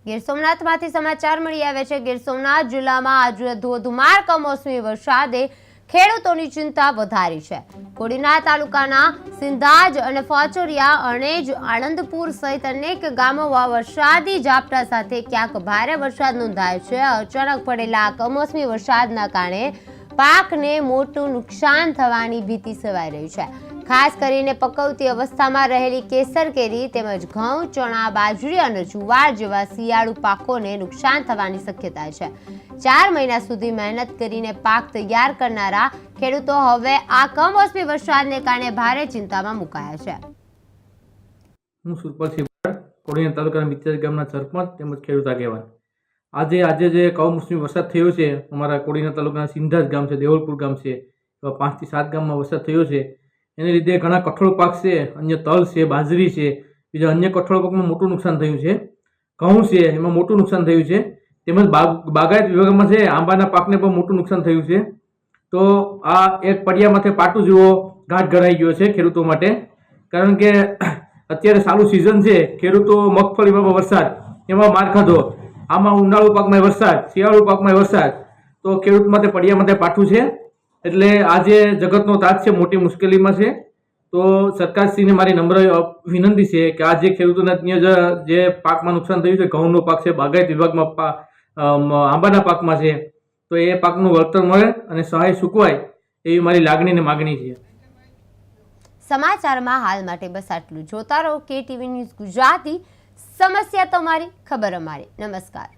ગીર સોમનાથમાંથી સમાચાર મળી આવ્યા છે। ગીર સોમનાથ જિલ્લામાં આજે ધોધમાર કમોસમી વરસાદે ખેડૂતોની ચિંતા વધારી છે। કોડીનાર તાલુકાના સિંધાજ અને ફોચોરિયા, અણેજ, આણંદપુર સહિત અનેક ગામોમાં વરસાદી ઝાપટા સાથે ક્યાંક ભારે વરસાદ નોંધાયો છે। અચાનક પડેલા કમોસમી વરસાદના કારણે પાકને મોટું નુકસાન થવાની ભીતિ સેવાઈ રહી છે। ખાસ કરીને પકવતી અવસ્થામાં રહેલી કેસર કેરી તેમજ ઘઉં, ચણા, બાજરી અને જુવાર જેવા શિયાળુ પાકોને નુકસાન થવાની શક્યતા છે। 4 મહિના સુધી મહેનત કરીને પાક તૈયાર કરનારા ખેડૂતો હવે આ કમોસમી વરસાદને કારણે ભારે ચિંતામાં મુકાયા છે। હું સુરપતસિંહ કોડીનાર તાલુકાના મિત્તેર ગામના સરપંચ તેમજ ખેડૂત આગેવાન। આજે જે કમોસમી વરસાદ થયો છે, અમારા કોડીનાર તાલુકાના સિંધાજ ગામ છે, દેવલપુર ગામ છે, 5 થી 7 ગામમાં વરસાદ થયો છે। એને લીધે ઘણા કઠોળ પાક છે, અન્ય તલ છે, બાજરી છે, બીજા અન્ય કઠોળ પાકમાં મોટું નુકસાન થયું છે। ઘઉં છે એમાં મોટું નુકસાન થયું છે, તેમજ બાગાયત વિભાગમાં છે આંબાના પાકને પણ મોટું નુકસાન થયું છે। તો આ એક પડિયામાંથી પાટું જેવો ઘાટ ઘડાઈ ગયો છે ખેડૂતો માટે, કારણ કે અત્યારે સારું સિઝન છે, ખેડૂતો મગફળીમાં વરસાદ એમાં માર ખાધો, આમાં ઉનાળુ પાકમાં વરસાદ, શિયાળુ પાકમાં વરસાદ, તો ખેડૂત માટે પડિયા માટે પાઠું છે। એટલે આજે જગતનો તાત છે, મોટી મુશ્કેલીમાં છે। તો સરકારશ્રીને મારી નમ્ર વિનંતી છે કે આ જે ખેડૂતોને જે પાકમાં નુકસાન થયું છે, ઘઉંનો પાક છે, બાગાયત વિભાગમાં આંબાના પાકમાં છે, તો એ પાકનું વળતર મળે અને સહાય ચૂકવાય એવી મારી લાગણી અને માગણી છે। સમાચારમાં હાલ માટે બસ આટલું। જોતા રહો KTV ન્યૂઝ ગુજરાતી, સમસ્યા તમારી, ખબર અમારી। નમસ્કાર।